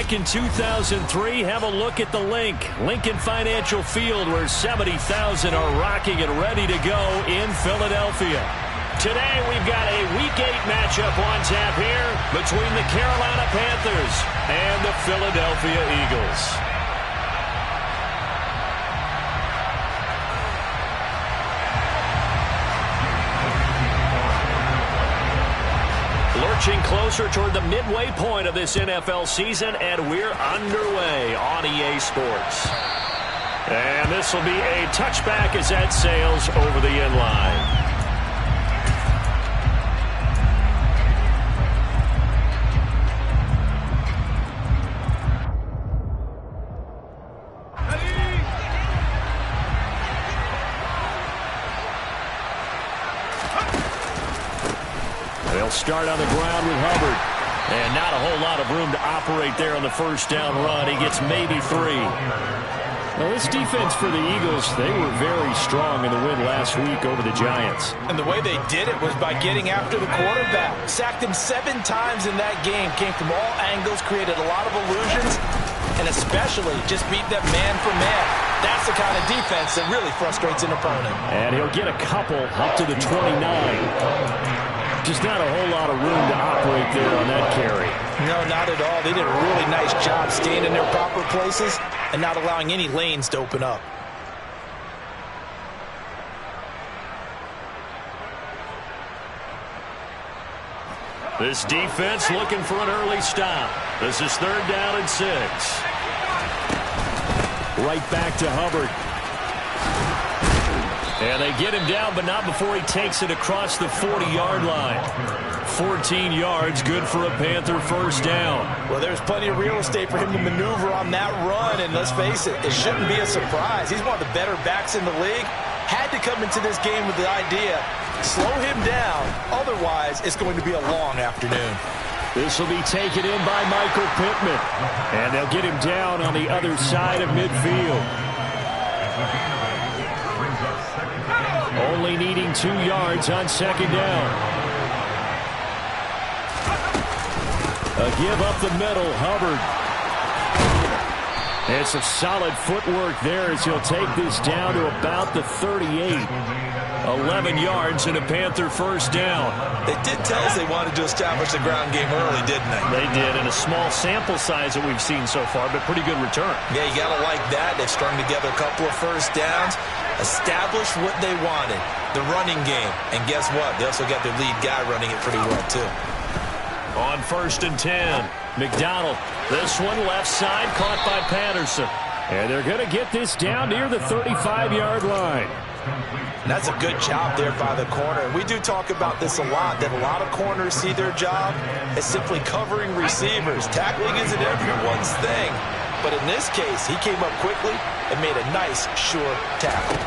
back in 2003, have a look at the Lincoln Financial Field, where 70,000 are rocking and ready to go in Philadelphia. Today we've got a Week 8 matchup on tap here between the Carolina Panthers and the Philadelphia Eagles. Lurching closer toward the midway point of this NFL season, and we're underway on EA Sports. And this will be a touchback as that sails over the end line. They'll start on the ground with Hubbard. And not a whole lot of room to operate there on the first down run. He gets maybe 3. Well, this defense for the Eagles, they were very strong in the win last week over the Giants. And the way they did it was by getting after the quarterback. Sacked him 7 times in that game. Came from all angles, created a lot of illusions, and especially just beat them man for man. That's the kind of defense that really frustrates an opponent. And he'll get a couple up to the 29. Just not a whole lot of room to operate there on that carry. No, not at all. They did a really nice job staying in their proper places and not allowing any lanes to open up. This defense looking for an early stop. This is 3rd down and 6. Right back to Hubbard. And they get him down, but not before he takes it across the 40-yard line. 14 yards, good for a Panther first down. Well, there's plenty of real estate for him to maneuver on that run, and let's face it, it shouldn't be a surprise. He's one of the better backs in the league. Had to come into this game with the idea, slow him down, otherwise it's going to be a long afternoon. This will be taken in by Michael Pittman, and they'll get him down on the other side of midfield. Only needing 2 yards on 2nd down. A give up the middle, Hubbard. It's a solid footwork there as he'll take this down to about the 38. 11 yards and a Panther first down. They did tell us they wanted to establish the ground game early, didn't they? They did, in a small sample size that we've seen so far, but pretty good return. Yeah, you got to like that. They've strung together a couple of first downs, established what they wanted, the running game. And guess what? They also got their lead guy running it pretty well, too. On 1st and 10, McDonald. This one left side, caught by Patterson. And they're going to get this down near the 35-yard line. That's a good job there by the corner. We do talk about this a lot, that a lot of corners see their job as simply covering receivers. Tackling isn't everyone's thing. But in this case, he came up quickly and made a nice, sure tackle.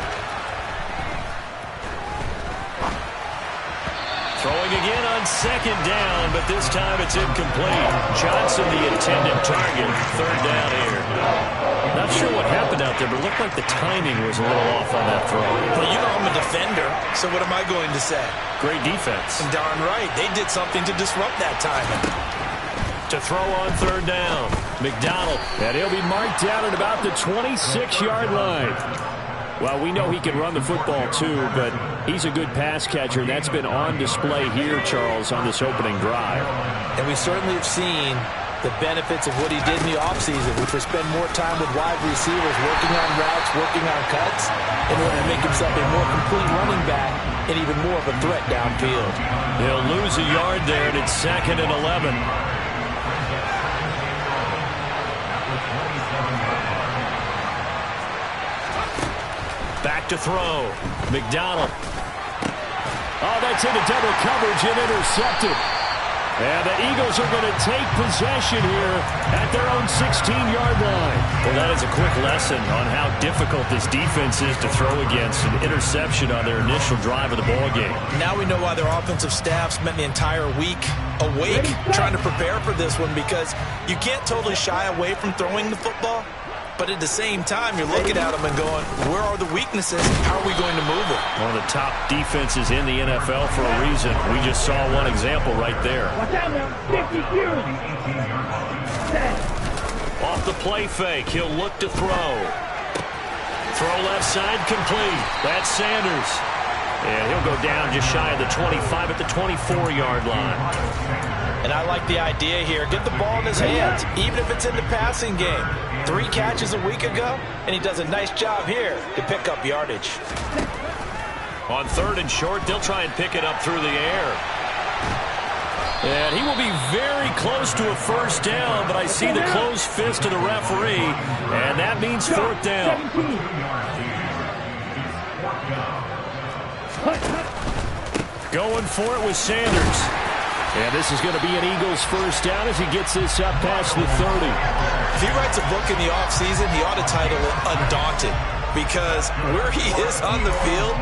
Throwing again on 2nd down, but this time it's incomplete. Johnson, the intended target. 3rd down here. Not sure what happened out there, but it looked like the timing was a little off on that throw. Well, you know I'm a defender, so what am I going to say? Great defense. And darn right, they did something to disrupt that timing. To throw on 3rd down, McDonald. And he'll be marked down at about the 26-yard line. Well, we know he can run the football, too, but he's a good pass catcher, and that's been on display here, Charles, on this opening drive. And we certainly have seen the benefits of what he did in the offseason, which was spend more time with wide receivers, working on routes, working on cuts, in order to make himself a more complete running back and even more of a threat downfield. He'll lose a yard there, and it's 2nd and 11. Back to throw. McDonald. Oh, that's into double coverage and intercepted. And the Eagles are going to take possession here at their own 16-yard line. Well, that is a quick lesson on how difficult this defense is to throw against. An interception on their initial drive of the ballgame. Now we know why their offensive staff spent the entire week awake trying to prepare for this one, because you can't totally shy away from throwing the football. But at the same time, you're looking at them and going, where are the weaknesses? How are we going to move it? One of the top defenses in the NFL for a reason. We just saw one example right there. off the play fake. He'll look to throw. Throw left side complete. That's Sanders. And he'll go down just shy of the 25 at the 24-yard line. And I like the idea here. Get the ball in his hands, even if it's in the passing game. 3 catches a week ago, and he does a nice job here to pick up yardage. On 3rd and short, they'll try and pick it up through the air. And he will be very close to a first down, but I see the closed fist of the referee, and that means 4th down. Going for it with Sanders. And this is going to be an Eagles first down as he gets this up past the 30. If he writes a book in the offseason, he ought to title it Undaunted, because where he is on the field,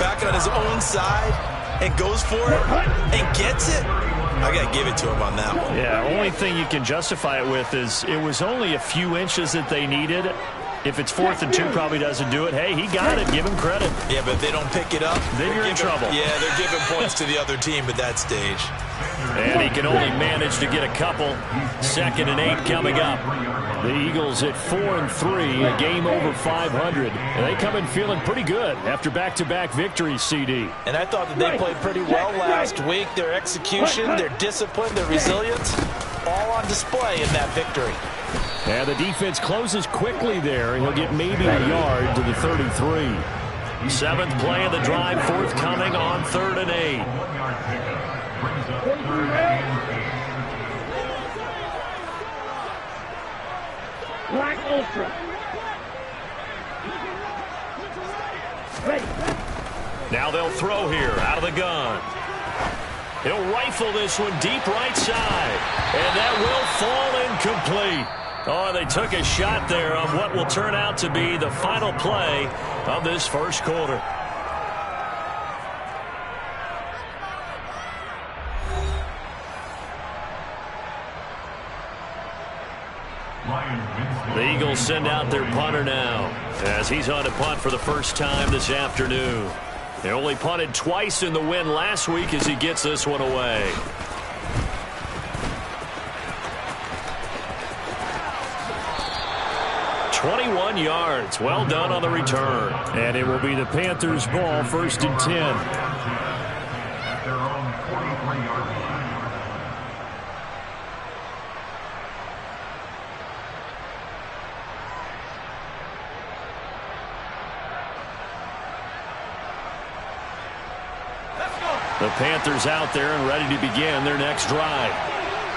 back on his own side, and goes for it and gets it, I got to give it to him on that one. Yeah, only thing you can justify it with is it was only a few inches that they needed. If it's 4th and 2, probably doesn't do it. Hey, he got it. Give him credit. Yeah, but if they don't pick it up, then you're in trouble. Yeah, they're giving points to the other team at that stage. And he can only manage to get a couple. 2nd and 8 coming up. The Eagles at 4 and 3, a game over 500. And they come in feeling pretty good after back-to-back victories, CD. And I thought that they played pretty well last week. Their execution, their discipline, their resilience, all on display in that victory. And the defense closes quickly there. He'll get maybe a yard to the 33. 7th play of the drive, forthcoming on 3rd and 8. Black Ultra. Now they'll throw here out of the gun. He'll rifle this one deep right side. And that will fall incomplete. Oh, they took a shot there on what will turn out to be the final play of this first quarter. The Eagles send out their punter now as he's on to punt for the first time this afternoon. They only punted twice in the win last week as he gets this one away. .21 yards. Well done on the return. And it will be the Panthers' ball, 1st and 10. The Panthers out there and ready to begin their next drive.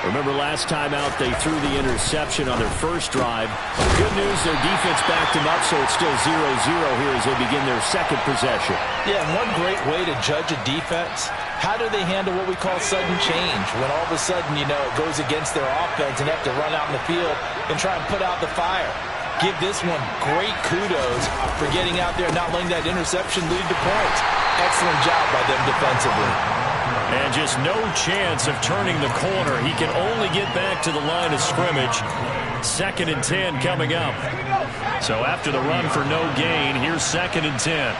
Remember last time out they threw the interception on their first drive. Good news, their defense backed them up, so it's still 0-0 here as they begin their second possession. Yeah, and one great way to judge a defense, how do they handle what we call sudden change? When all of a sudden, you know, it goes against their offense and they have to run out in the field and try and put out the fire. Give this one great kudos for getting out there and not letting that interception lead to points. Excellent job by them defensively. And just no chance of turning the corner. He can only get back to the line of scrimmage. 2nd and 10 coming up. So after the run for no gain, here's 2nd and 10.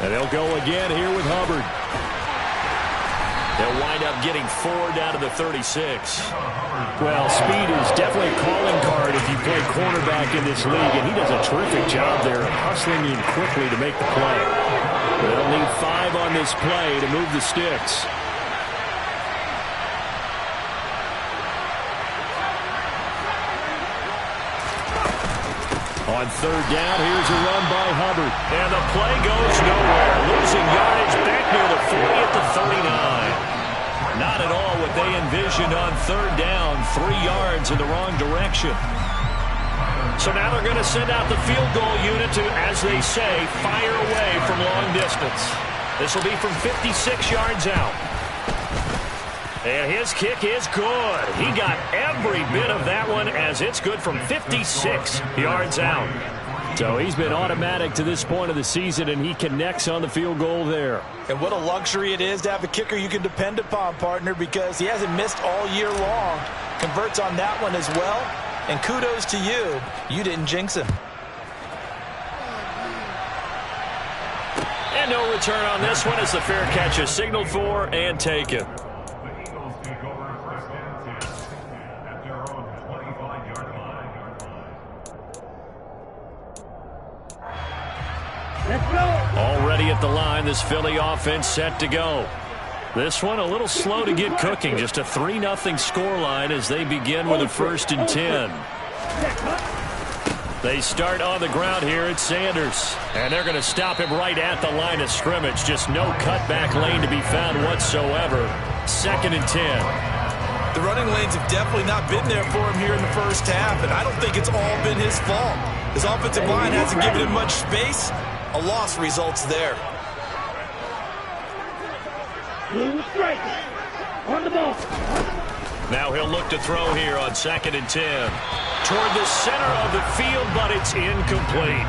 And they'll go again here with Hubbard. They'll wind up getting 4 down to the 36. Well, speed is definitely a calling card if you play cornerback in this league, and he does a terrific job there of hustling in quickly to make the play. They'll need 5 on this play to move the sticks. On 3rd down, here's a run by Hubbard. And the play goes nowhere. Losing yardage back near the 40 at the 39. Not at all what they envisioned on 3rd down. 3 yards in the wrong direction. So now they're going to send out the field goal unit to, as they say, fire away from long distance. This will be from 56 yards out. And his kick is good. He got every bit of that one as it's good from 56 yards out. So he's been automatic to this point of the season, and he connects on the field goal there. And what a luxury it is to have a kicker you can depend upon, partner, because he hasn't missed all year long. Converts on that one as well. And kudos to you. You didn't jinx him. And no return on this one as the fair catch is signaled for and taken. Let's go. Already at the line, this Philly offense set to go. This one a little slow to get cooking. Just a 3-0 scoreline as they begin with a 1st and 10. They start on the ground here at Sanders. And they're going to stop him right at the line of scrimmage. Just no cutback lane to be found whatsoever. 2nd and 10. The running lanes have definitely not been there for him here in the first half, and I don't think it's all been his fault. His offensive line hasn't given him much space. A loss results there. On the ball. Now he'll look to throw here on 2nd and 10. Toward the center of the field, but it's incomplete.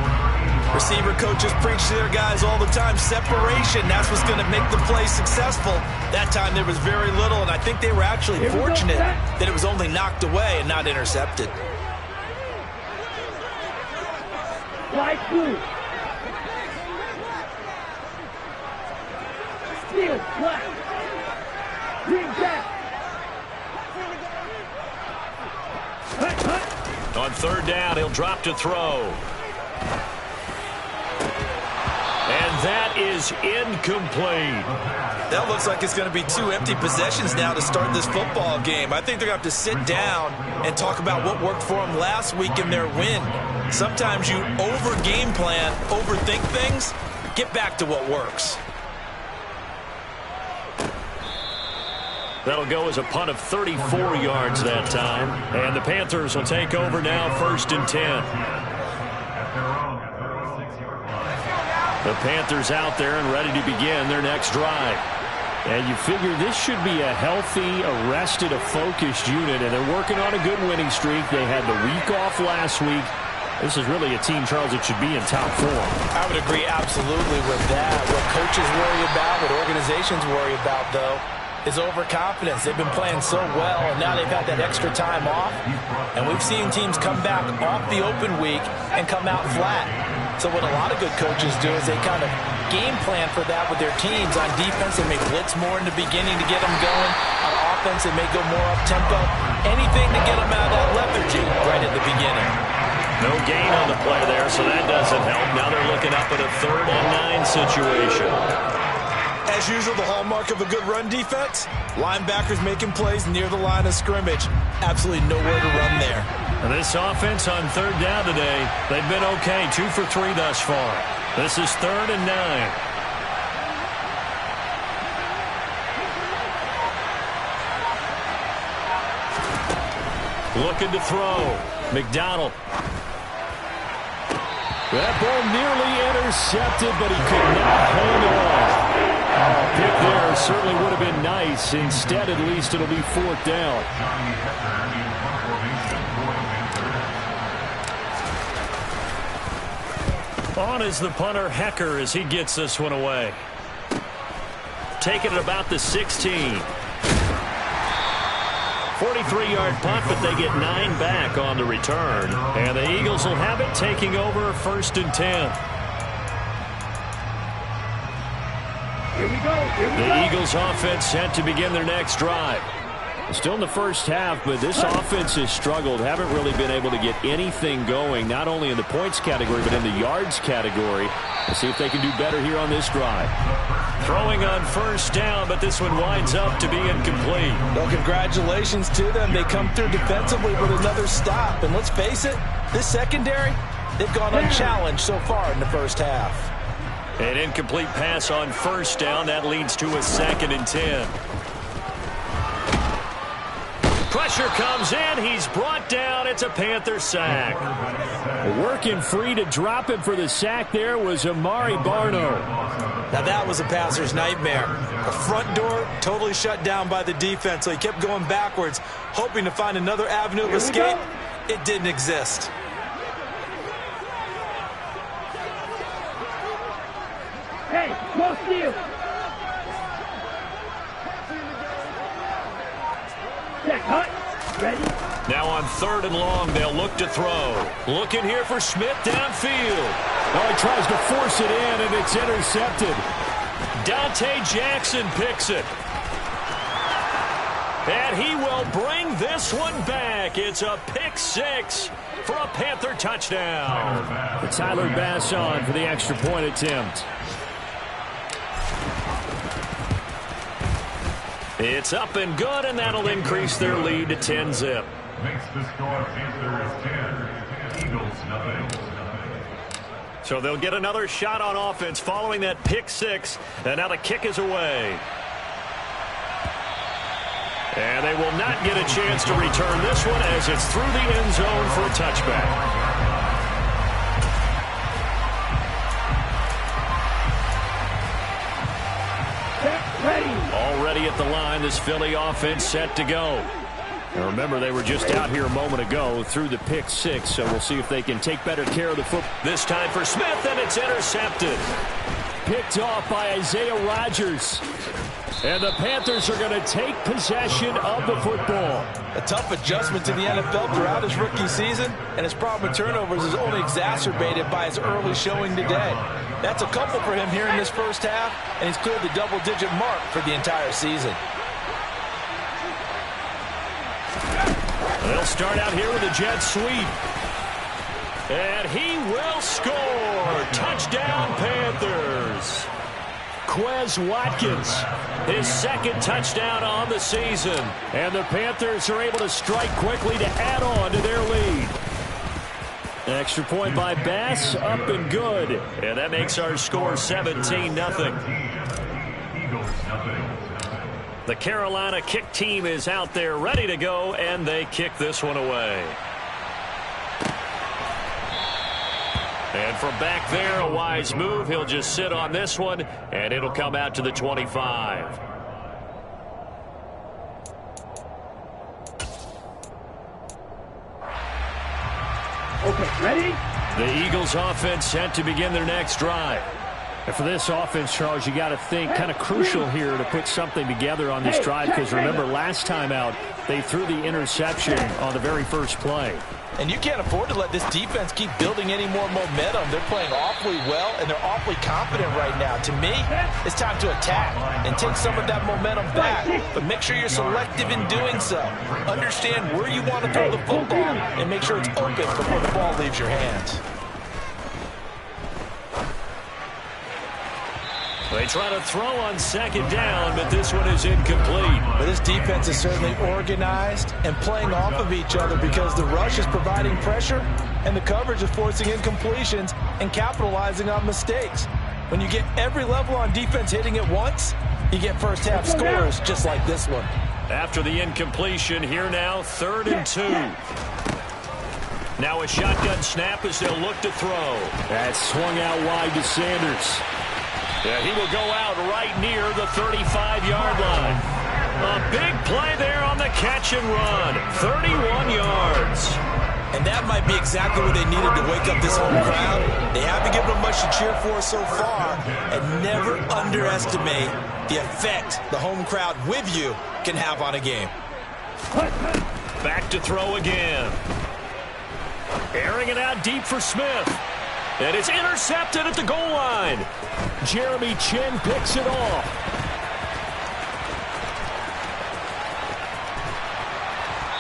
Receiver coaches preach to their guys all the time. Separation, that's what's going to make the play successful. That time there was very little, and I think they were actually fortunate that it was only knocked away and not intercepted. Fly through. Steal, flat. Green back. On 3rd down, he'll drop to throw. And that is incomplete. That looks like it's going to be 2 empty possessions now to start this football game. I think they're going to have to sit down and talk about what worked for them last week in their win. Sometimes you over-game plan, overthink things. Get back to what works. That'll go as a punt of 34 yards that time. And the Panthers will take over now, 1st and 10. The Panthers out there and ready to begin their next drive. And you figure this should be a healthy, arrested, a focused unit. And they're working on a good winning streak. They had the week off last week. This is really a team, Charles, that should be in top form. I would agree absolutely with that. What coaches worry about, what organizations worry about, though, is overconfidence. They've been playing so well, and now they've had that extra time off. And we've seen teams come back off the open week and come out flat. So what a lot of good coaches do is they kind of game plan for that with their teams. On defense, they may blitz more in the beginning to get them going. On offense, they may go more up-tempo. Anything to get them out of that lethargy right at the beginning. No gain on the play there, so that doesn't help. Now they're looking up at a 3rd and 9 situation. As usual, the hallmark of a good run defense, linebackers making plays near the line of scrimmage. Absolutely nowhere to run there. And this offense on 3rd down today, they've been okay, 2 for 3 thus far. This is 3rd and 9. Looking to throw. McDonald. That ball nearly intercepted, but he could not hold on. Pick there certainly would have been nice. Instead, at least it'll be 4th down. On is the punter, Hecker, as he gets this one away. Taking it about the 16. 43-yard punt, but they get 9 back on the return. And the Eagles will have it, taking over 1st and 10. Here we go. The Eagles offense set to begin their next drive. Still in the first half, but this offense has struggled. Haven't really been able to get anything going, not only in the points category, but in the yards category. Let's see if they can do better here on this drive. Throwing on 1st down, but this one winds up to be incomplete. Well, congratulations to them. They come through defensively with another stop. And let's face it, this secondary, they've gone unchallenged so far in the first half. An incomplete pass on 1st down. That leads to a 2nd and 10. Pressure comes in. He's brought down. It's a Panther sack. Working free to drop him for the sack there was Amari Barno. Now that was a passer's nightmare. The front door totally shut down by the defense, so he kept going backwards, hoping to find another avenue of escape. It didn't exist. Hey, go steal. Check, hut. Ready? Now on 3rd and long, they'll look to throw. Looking here for Smith downfield. Oh, he tries to force it in, and it's intercepted. Dante Jackson picks it. And he will bring this one back. It's a pick 6 for a Panther touchdown. Tyler Bass on for the extra point attempt. It's up and good, and that'll increase their lead to 10-zip. Makes the score Panthers 10, Eagles nothing. So they'll get another shot on offense following that pick 6, and now the kick is away. And they will not get a chance to return this one as it's through the end zone for a touchback. Already at the line, this Philly offense set to go. Now remember, they were just out here a moment ago through the pick 6, so we'll see if they can take better care of the football. This time for Smith, and it's intercepted. Picked off by Isaiah Rodgers. And the Panthers are going to take possession of the football. A tough adjustment to the NFL throughout his rookie season, and his problem with turnovers is only exacerbated by his early showing today. That's a couple for him here in this first half, and he's cleared the double-digit mark for the entire season. They'll start out here with a jet sweep. And he will score. Touchdown, Panthers. Quez Watkins, his 2nd touchdown on the season. And the Panthers are able to strike quickly to add on to their lead. An extra point by Bass, up and good. And that makes our score 17-0. Eagles nothing. The Carolina kick team is out there ready to go, and they kick this one away. And from back there, a wise move. He'll just sit on this one, and it'll come out to the 25. Okay, ready? The Eagles offense set to begin their next drive. And for this offense, Charles, you got to think kind of crucial here to put something together on this drive, because remember, last time out, they threw the interception on the very first play. And you can't afford to let this defense keep building any more momentum. They're playing awfully well, and they're awfully confident right now. To me, it's time to attack and take some of that momentum back. But make sure you're selective in doing so. Understand where you want to throw the football and make sure it's open before the ball leaves your hands. They try to throw on 2nd down, but this one is incomplete. But this defense is certainly organized and playing off of each other because the rush is providing pressure and the coverage is forcing incompletions and capitalizing on mistakes. When you get every level on defense hitting at once, you get first half scores just like this one. After the incompletion, here now, 3rd and 2. Now a shotgun snap as they'll look to throw. That swung out wide to Sanders. Yeah, he will go out right near the 35-yard line. A big play there on the catch and run. 31 yards. And that might be exactly what they needed to wake up this home crowd. They haven't given them much to cheer for so far. And never underestimate the effect the home crowd with you can have on a game. Back to throw again. Airing it out deep for Smith. And it's intercepted at the goal line. Jeremy Chin picks it off.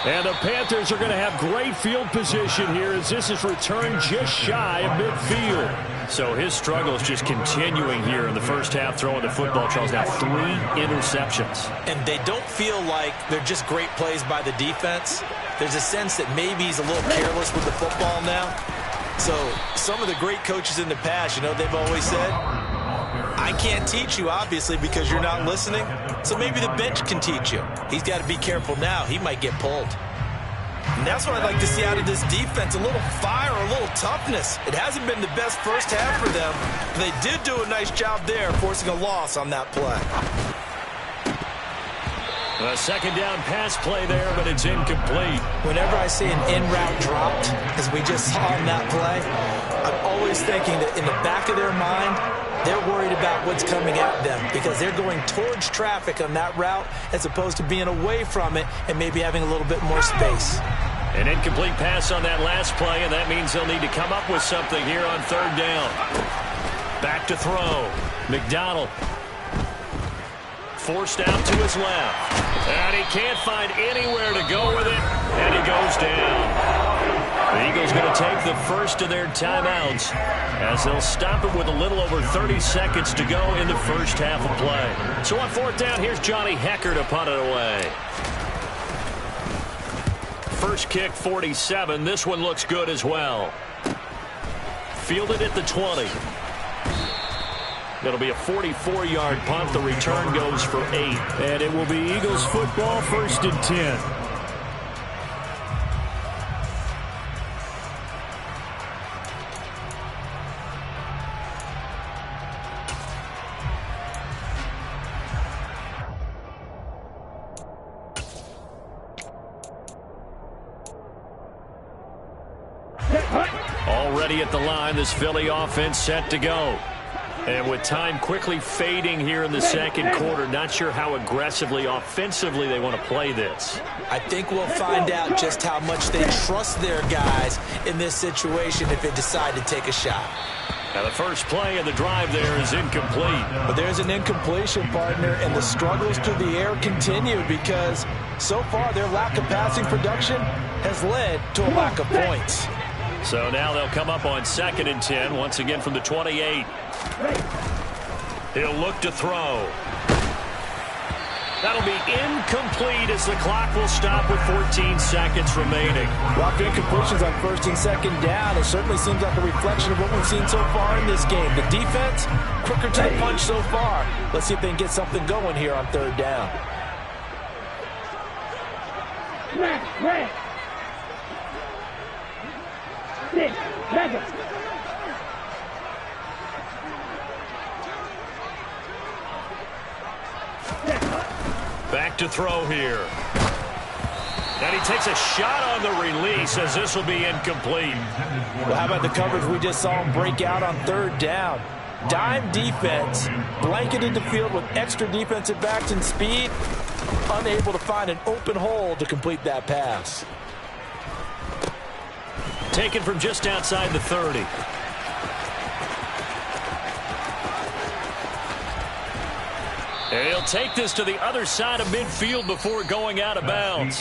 And the Panthers are going to have great field position here as this is returned just shy of midfield. So his struggle is just continuing here in the first half, throwing the football. Charles, now 3 interceptions. And they don't feel like they're just great plays by the defense. There's a sense that maybe he's a little careless with the football now. So some of the great coaches in the past, you know, they've always said, I can't teach you, obviously, because you're not listening. So maybe the bench can teach you. He's got to be careful now. He might get pulled. And that's what I'd like to see out of this defense, a little fire, a little toughness. It hasn't been the best first half for them, but they did do a nice job there, forcing a loss on that play. A 2nd down pass play there, but it's incomplete. Whenever I see an in-route dropped, as we just saw in that play, I'm always thinking that in the back of their mind, they're worried about what's coming at them because they're going towards traffic on that route as opposed to being away from it and maybe having a little bit more space. An incomplete pass on that last play, and that means they'll need to come up with something here on third down. Back to throw. McDonald. Forced out to his left. And he can't find anywhere to go with it, and he goes down. The Eagles going to take the first of their timeouts as they'll stop it with a little over 30 seconds to go in the first half of play. So on fourth down, here's Johnny Hecker to punt it away. First kick, 47. This one looks good as well. Fielded at the 20. It'll be a 44-yard punt. The return goes for 8. And it will be Eagles football, first and 10. Already at the line, this Philly offense set to go. And with time quickly fading here in the second quarter, not sure how aggressively, offensively they want to play this. I think we'll find out just how much they trust their guys in this situation if they decide to take a shot. Now the first play of the drive there is incomplete. But there's an incompletion, partner, and the struggles through the air continue because so far their lack of passing production has led to a lack of points. So now they'll come up on second and 10, once again from the 28. He'll look to throw. That'll be incomplete as the clock will stop with 14 seconds remaining. Rock incompletions on first and second down. It certainly seems like a reflection of what we've seen so far in this game. The defense, quicker to the punch so far. Let's see if they can get something going here on third down. Back to throw here. And he takes a shot on the release as this will be incomplete. Well, how about the coverage we just saw him break out on third down? Dime defense, blanketed the field with extra defensive backs and speed, unable to find an open hole to complete that pass. Taken from just outside the 30. And he'll take this to the other side of midfield before going out of bounds.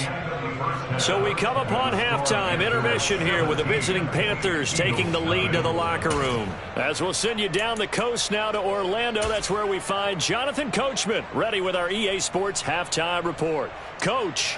So we come upon halftime intermission here with the visiting Panthers taking the lead to the locker room. As we'll send you down the coast now to Orlando, that's where we find Jonathan Coachman ready with our EA Sports halftime report. Coach.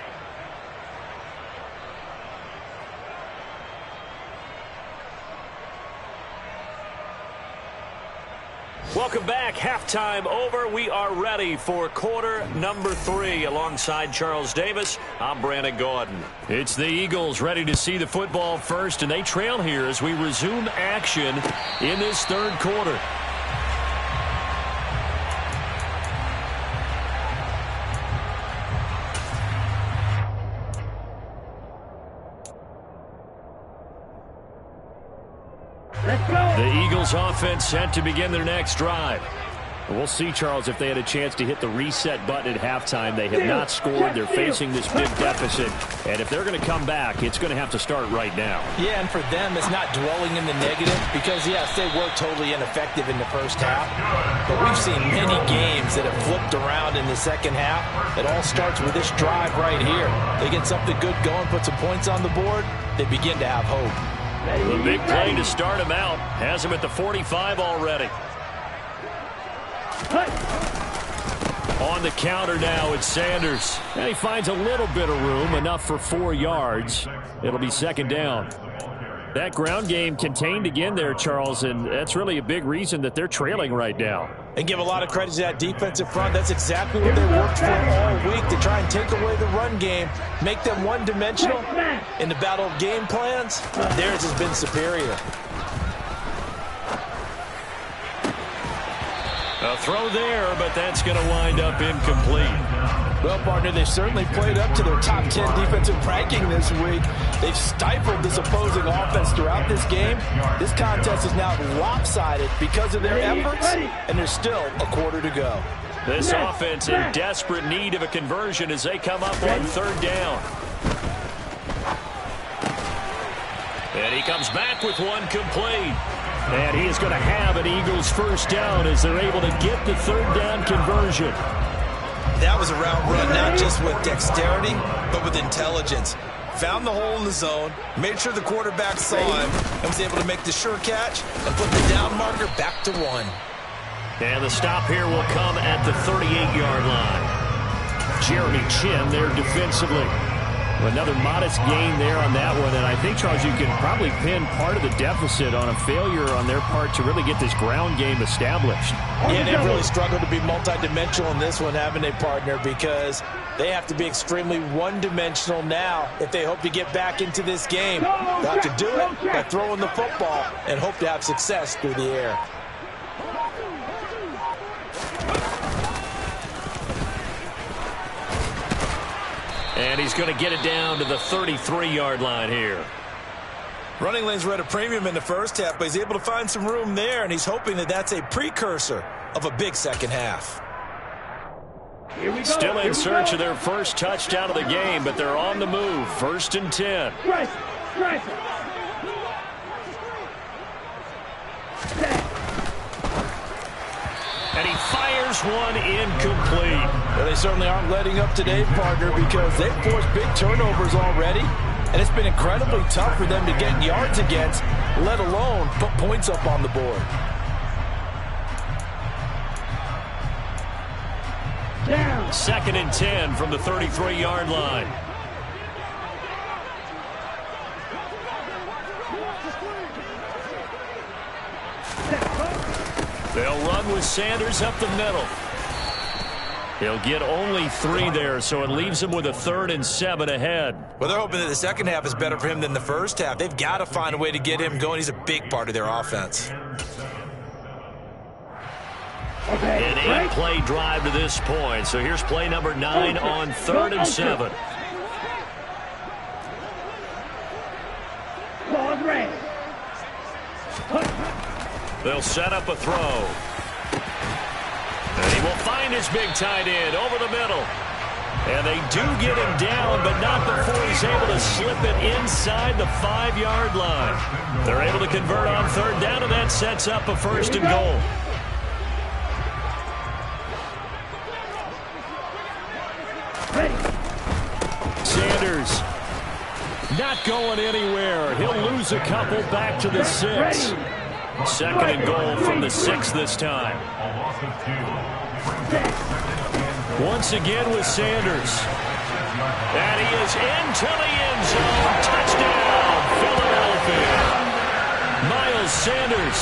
Welcome back. Halftime over. We are ready for quarter number 3. Alongside Charles Davis, I'm Brandon Gordon. It's the Eagles ready to see the football first, and they trail here as we resume action in this third quarter. The Eagles offense set to begin their next drive. We'll see, Charles, if they had a chance to hit the reset button at halftime. They have not scored. They're facing this big deficit. And if they're going to come back, it's going to have to start right now. Yeah, and for them, it's not dwelling in the negative because, yes, they were totally ineffective in the first half. But we've seen many games that have flipped around in the second half. It all starts with this drive right here. They get something good going, put some points on the board, they begin to have hope. The big play to start him out. Has him at the 45 already. On the counter now, it's Sanders. And he finds a little bit of room, enough for 4 yards. It'll be second down. That ground game contained again there, Charles, and that's really a big reason that they're trailing right now. And give a lot of credit to that defensive front. That's exactly what they worked for all week, to try and take away the run game, make them one-dimensional. In the battle of game plans, theirs has been superior. A throw there, but that's going to wind up incomplete. Well, partner, they certainly played up to their top 10 defensive ranking this week. They've stifled this opposing offense throughout this game. This contest is now lopsided because of their efforts, and there's still a quarter to go. This offense in desperate need of a conversion as they come up on third down. And he comes back with one complete. And he is going to have an Eagles first down as they're able to get the third down conversion. That was a route run not just with dexterity, but with intelligence. Found the hole in the zone, made sure the quarterback saw him, and was able to make the sure catch and put the down marker back to 1. And the stop here will come at the 38-yard line. Jeremy Chin there defensively. Another modest gain there on that one. And I think, Charles, you can probably pin part of the deficit on a failure on their part to really get this ground game established. Yeah, they've really struggled to be multidimensional in this one, having a partner, because they have to be extremely one-dimensional now if they hope to get back into this game. They'll have to do it by throwing the football and hope to have success through the air. And he's going to get it down to the 33-yard line here. Running lanes were at a premium in the first half, but he's able to find some room there, and he's hoping that that's a precursor of a big second half. Still in search of their first touchdown of the game, but they're on the move. 1st and 10. And he fires one incomplete. Well, they certainly aren't letting up today, partner, because they've forced big turnovers already, and it's been incredibly tough for them to get yards against, let alone put points up on the board. Down. 2nd and 10 from the 33-yard line. They'll run with Sanders up the middle. He'll get only 3 there, so it leaves him with a 3rd and 7 ahead. Well, they're hoping that the second half is better for him than the first half. They've got to find a way to get him going. He's a big part of their offense. An 8-play drive to this point. So here's play number 9 on 3rd and 7. They'll set up a throw. And he will find his big tight end over the middle. And they do get him down, but not before he's able to slip it inside the 5-yard line. They're able to convert on 3rd down, and that sets up a 1st and goal. Sanders not going anywhere. He'll lose a couple back to the 6. 2nd and goal from the 6 this time. Once again with Sanders. And he is into the end zone. Touchdown, Philadelphia. Miles Sanders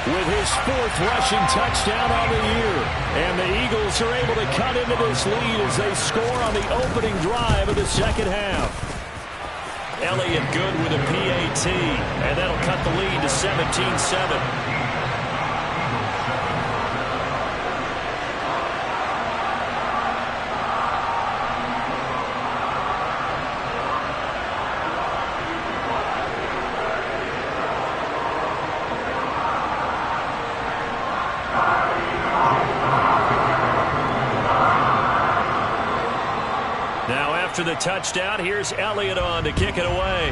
with his 4th rushing touchdown on the year. And the Eagles are able to cut into this lead as they score on the opening drive of the second half. Elliott good with a PAT, and that'll cut the lead to 17-7. After the touchdown, here's Elliott on to kick it away.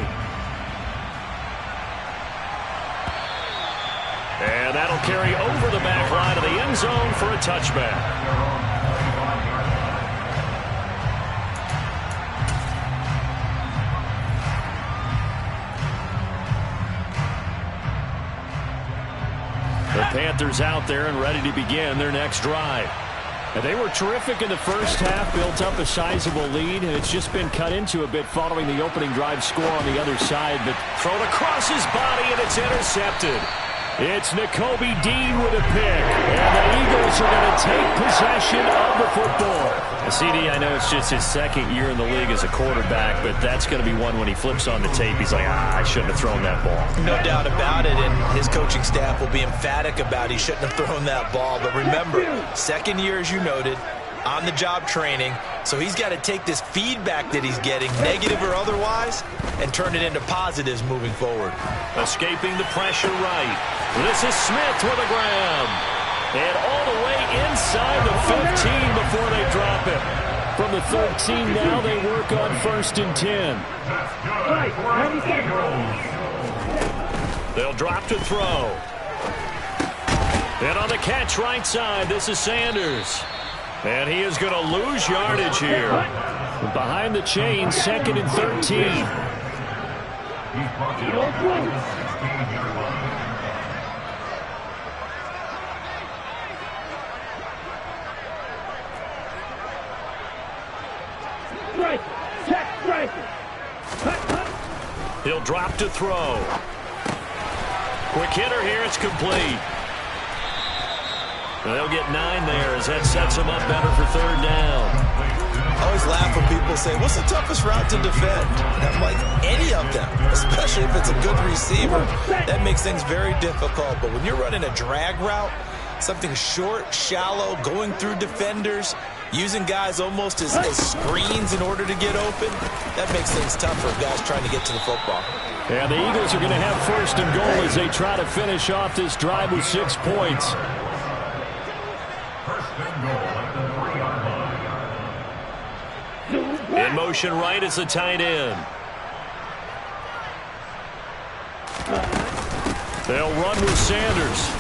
And that'll carry over the back line of the end zone for a touchback. The Panthers out there and ready to begin their next drive. And they were terrific in the first half, built up a sizable lead, and it's just been cut into a bit following the opening drive score on the other side. But thrown across his body, and it's intercepted. It's Nakobe Dean with a pick, and the Eagles are going to take possession of the football. CD, I know it's just his 2nd year in the league as a quarterback, but that's going to be one when he flips on the tape. He's like, I shouldn't have thrown that ball. No doubt about it, and his coaching staff will be emphatic about he shouldn't have thrown that ball. But remember, 2nd year, as you noted, on-the-job training, so he's got to take this feedback that he's getting, negative or otherwise, and turn it into positives moving forward. Escaping the pressure right. This is Smith with a grab. And all the way inside the 15 before they drop it. From the 13 now, they work on 1st and 10. They'll drop to throw. And on the catch right side, this is Sanders. And he is going to lose yardage here. Behind the chain, 2nd and 13. He'll drop to throw. Quick hitter here. It's complete. They'll get 9 there as that sets them up better for 3rd down. I always laugh when people say, what's the toughest route to defend? And I'm like, any of them, especially if it's a good receiver. That makes things very difficult. But when you're running a drag route, something short, shallow, going through defenders, using guys almost as screens in order to get open, that makes things tough for guys trying to get to the football. And the Eagles are going to have 1st and goal as they try to finish off this drive with 6 points. In motion right is the tight end. They'll run with Sanders.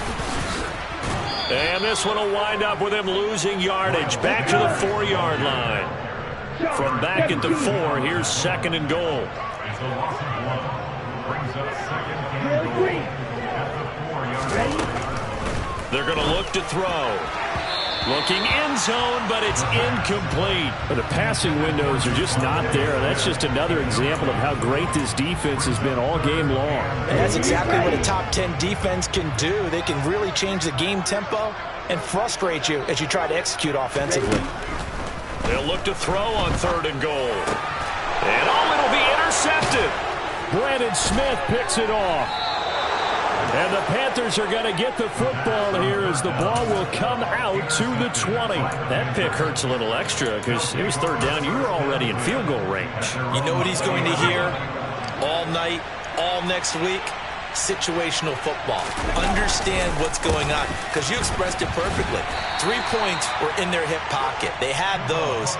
And this one will wind up with him losing yardage. Back to the 4-yard line. From back at the 4, here's 2nd and goal. They're going to look to throw. Looking end zone, but it's incomplete. The passing windows are just not there. That's just another example of how great this defense has been all game long. And that's exactly what a top 10 defense can do. They can really change the game tempo and frustrate you as you try to execute offensively. They'll look to throw on 3rd and goal. And it'll be intercepted. Brandon Smith picks it off. And the Panthers are going to get the football here as the ball will come out to the 20. That pick hurts a little extra because it was 3rd down. You were already in field goal range. You know what he's going to hear all night, all next week? Situational football. Understand what's going on because you expressed it perfectly. 3 points were in their hip pocket. They had those.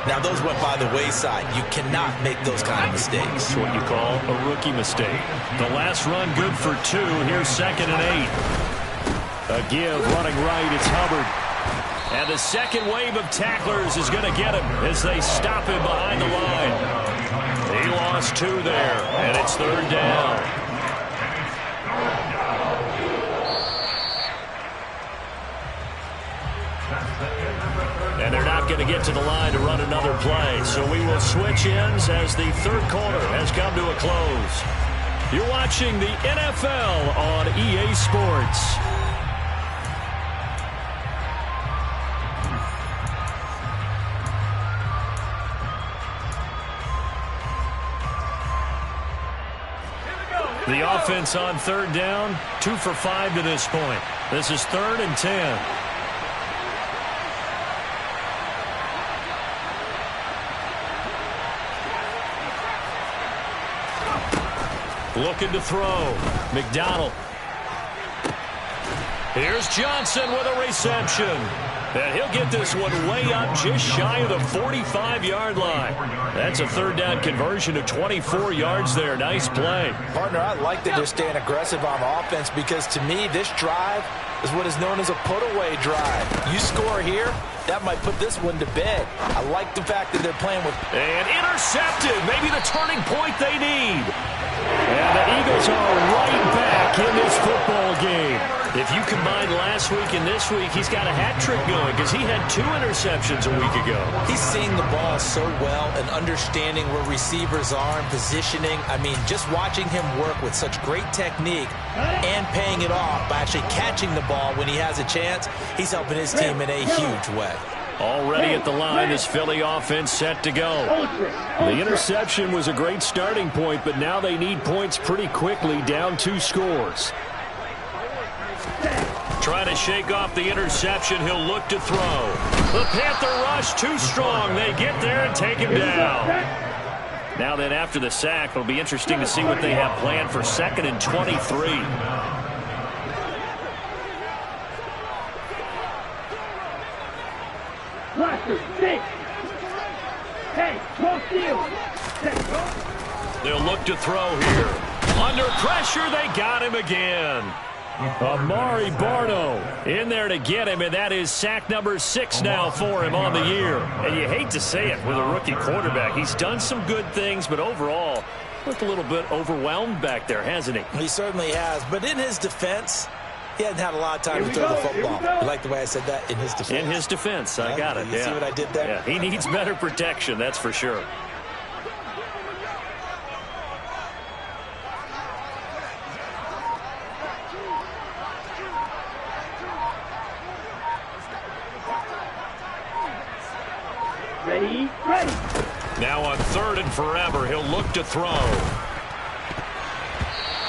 Now, those went by the wayside. You cannot make those kind of mistakes. It's what you call a rookie mistake. The last run good for 2. Here's 2nd and 8. A give running right. It's Hubbard. And the second wave of tacklers is going to get him as they stop him behind the line. He lost 2 there, and it's 3rd down. And they're not going to get to the line to run another play. So we will switch ends as the 3rd quarter has come to a close. You're watching the NFL on EA Sports. The offense on 3rd down, 2 for 5 to this point. This is 3rd and 10. Looking to throw. McDonald. Here's Johnson with a reception. And he'll get this one way up just shy of the 45-yard line. That's a 3rd down conversion of 24 yards there. Nice play. Partner, I like that they're staying aggressive on offense because to me this drive is what is known as a put-away drive. You score here, that might put this one to bed. I like the fact that they're playing with... And intercepted. Maybe the turning point they need. And the Eagles are right back in this football game. If you combine last week and this week, he's got a hat trick going because he had 2 interceptions a week ago. He's seeing the ball so well and understanding where receivers are and positioning. I mean, just watching him work with such great technique and paying it off by actually catching the ball when he has a chance, he's helping his team in a huge way. Already at the line, this Philly offense set to go. The interception was a great starting point, but now they need points pretty quickly, down 2 scores. Trying to shake off the interception, he'll look to throw. The Panther rush too strong. They get there and take him down. Now then, after the sack, it'll be interesting to see what they have planned for 2nd and 23. They'll look to throw here. Under pressure, they got him again. Amari Barno in there to get him, and that is sack number 6 now for him on the year. And you hate to say it with a rookie quarterback. He's done some good things, but overall, looked a little bit overwhelmed back there, hasn't he? He certainly has. But in his defense, he hasn't had a lot of time to throw the football. You like the way I said that? In his defense. In his defense. I got it. You see what I did there? Yeah, he needs better protection, that's for sure. Ready, ready. Now on 3rd and forever, he'll look to throw.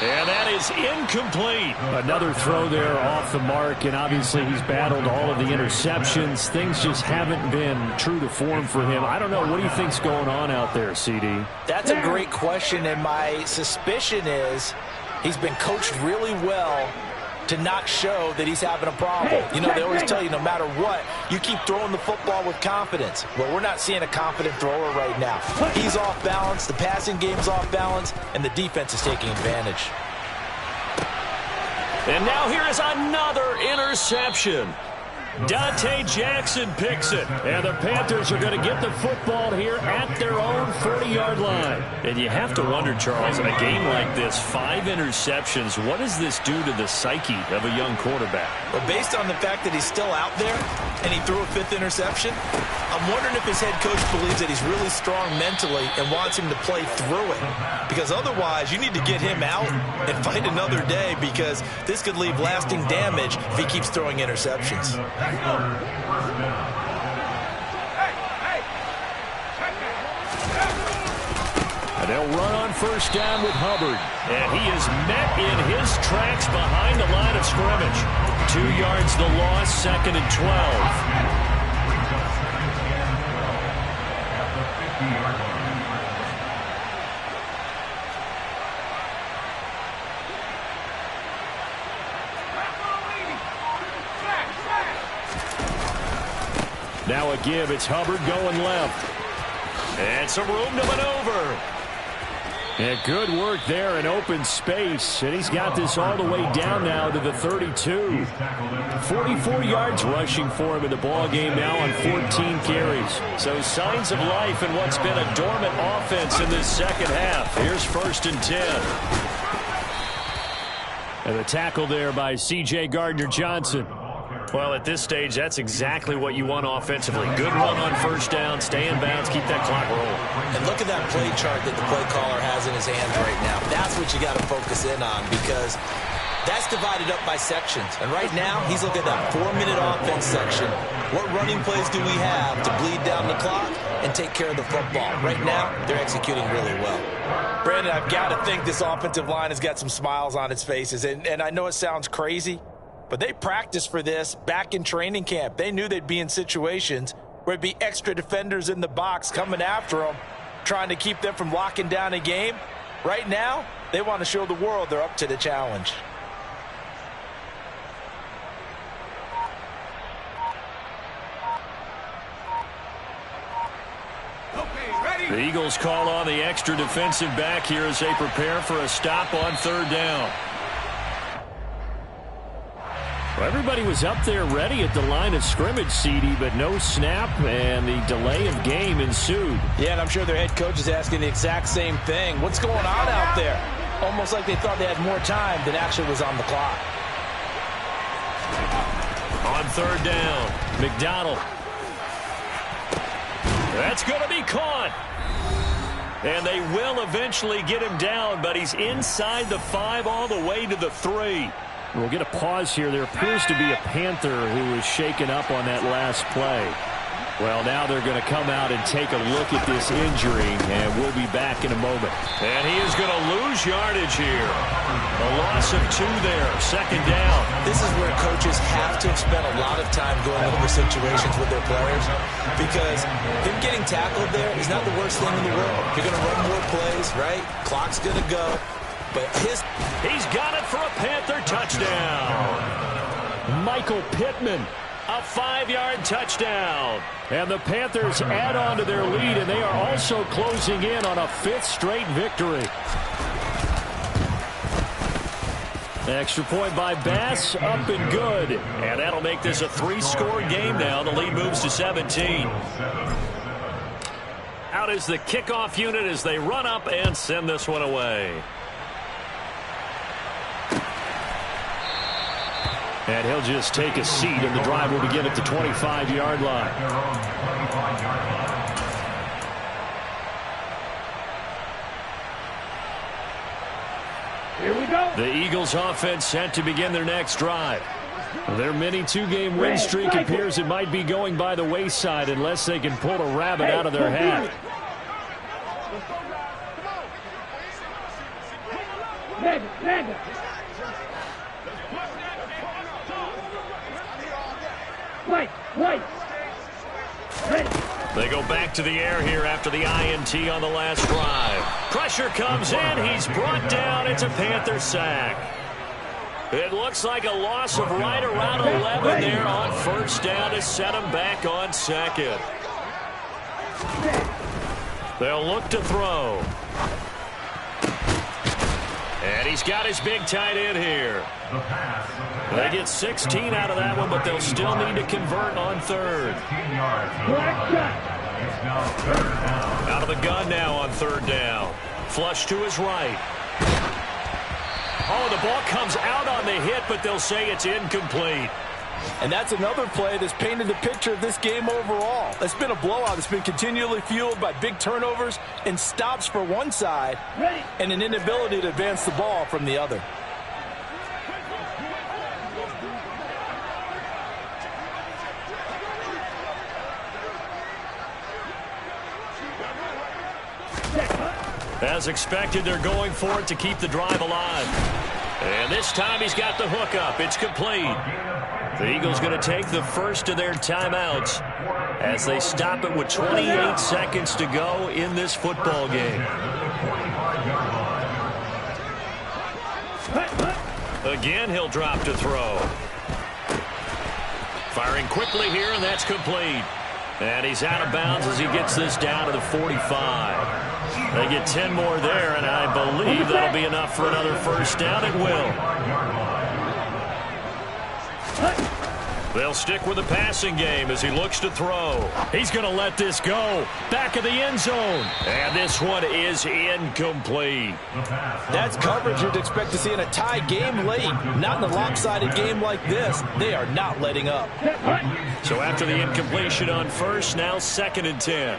And that is incomplete. Another throw there off the mark, and obviously he's battled all of the interceptions. Things just haven't been true to form for him. I don't know. What do you think's going on out there, CD? That's a great question, and my suspicion is he's been coached really well to not show that he's having a problem. You know, they always tell you no matter what, you keep throwing the football with confidence. Well, we're not seeing a confident thrower right now. He's off balance, the passing game's off balance, and the defense is taking advantage. And now here is another interception. Dante Jackson picks it, and the Panthers are going to get the football here at their own 40-yard line. And you have to wonder, Charles, in a game like this, 5 interceptions, what does this do to the psyche of a young quarterback? Well, based on the fact that he's still out there and he threw a 5th interception, I'm wondering if his head coach believes that he's really strong mentally and wants him to play through it. Because otherwise, you need to get him out and find another day, because this could leave lasting damage if he keeps throwing interceptions. And they'll run on 1st down with Hubbard. And he is met in his tracks behind the line of scrimmage. 2 yards the loss, 2nd and 12. Now a give. It's Hubbard going left. And some room to maneuver. And good work there in open space. And he's got this all the way down now to the 32. 44 yards rushing for him in the ball game now on 14 carries. So signs of life in what's been a dormant offense in this second half. Here's 1st and 10. And the tackle there by C.J. Gardner-Johnson. Well, at this stage, that's exactly what you want offensively. Good run on 1st down, stay in bounds, keep that clock rolling. And look at that play chart that the play caller has in his hands right now. That's what you got to focus in on, because that's divided up by sections. And right now, he's looking at that 4-minute offense section. What running plays do we have to bleed down the clock and take care of the football? Right now, they're executing really well. Brandon, I've got to think this offensive line has got some smiles on its faces. And I know it sounds crazy, but they practiced for this back in training camp. They knew they'd be in situations where it'd be extra defenders in the box coming after them, trying to keep them from locking down a game. Right now, they want to show the world they're up to the challenge. The Eagles call on the extra defensive back here as they prepare for a stop on 3rd down. Well, everybody was up there ready at the line of scrimmage, CD, but no snap, and the delay of game ensued. Yeah, and I'm sure their head coach is asking the exact same thing. What's going on out there? Almost like they thought they had more time than actually was on the clock. On 3rd down, McDonald. That's going to be caught. And they will eventually get him down, but he's inside the 5 all the way to the 3. We'll get a pause here. There appears to be a Panther who was shaken up on that last play. Well, now they're going to come out and take a look at this injury, and we'll be back in a moment. And he is going to lose yardage here. A loss of 2 there, 2nd down. This is where coaches have to have spent a lot of time going over situations with their players, because him getting tackled there is not the worst thing in the world. You're going to run more plays, right? Clock's going to go. But he's got it for a Panther touchdown. Michael Pittman, a 5-yard touchdown. And the Panthers add on to their lead, and they are also closing in on a 5th straight victory. Extra point by Bass, up and good. And that'll make this a 3-score game now. The lead moves to 17. Out is the kickoff unit as they run up and send this one away. And he'll just take a seat, and the drive will begin at the 25-yard line. Here we go. The Eagles offense set to begin their next drive. Their mini 2-game win streak appears it might be going by the wayside unless they can pull a rabbit out of their hat. Mega. White. Ready. They go back to the air here after the INT on the last drive. Pressure comes in. He's brought down. It's a Panther sack. It looks like a loss of right around 11 there on first down to set him back on second. They'll look to throw. And he's got his big tight end here. They get 16 out of that one, but they'll still need to convert on third. Out of the gun now on third down. Flush to his right. Oh, the ball comes out on the hit, but they'll say it's incomplete. And that's another play that's painted the picture of this game overall. It's been a blowout. It's been continually fueled by big turnovers and stops for one side and an inability to advance the ball from the other. As expected, they're going for it to keep the drive alive. And this time he's got the hook up. It's complete. The Eagles going to take the first of their timeouts as they stop it with 28 seconds to go in this football game. Again, he'll drop to throw. Firing quickly here, and that's complete. And he's out of bounds as he gets this down to the 45. They get 10 more there, and I believe that'll be enough for another first down. It will. They'll stick with the passing game as he looks to throw. He's going to let this go. Back of the end zone. And this one is incomplete. That's coverage you'd expect to see in a tie game late. Not in a lopsided game like this. They are not letting up. So after the incompletion on first, now 2nd and 10.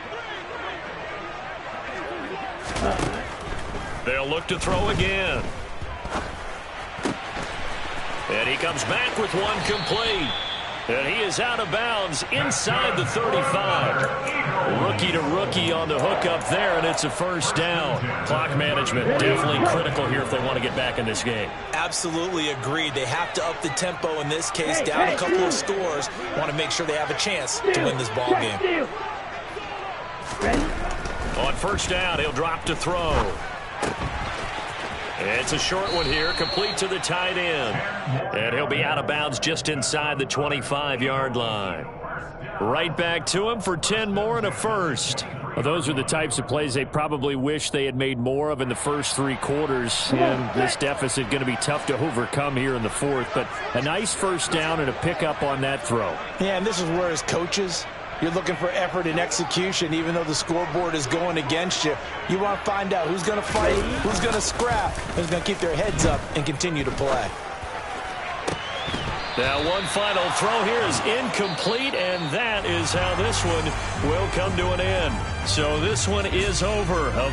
They'll look to throw again. And he comes back with one complete. And he is out of bounds inside the 35. Rookie to rookie on the hookup there, and it's a first down. Clock management definitely critical here if they want to get back in this game. Absolutely agreed. They have to up the tempo in this case, down a couple of scores. Want to make sure they have a chance to win this ball game. On first down, he'll drop to throw. It's a short one here, complete to the tight end. And he'll be out of bounds just inside the 25-yard line. Right back to him for 10 more and a first. Well, those are the types of plays they probably wish they had made more of in the first 3 quarters. And this deficit going to be tough to overcome here in the fourth. But a nice first down and a pickup on that throw. Yeah, and this is where as coaches, you're looking for effort and execution, even though the scoreboard is going against you. You want to find out who's going to fight, who's going to scrap, who's going to keep their heads up and continue to play. Now one final throw here is incomplete, and that is how this one will come to an end. So this one is over.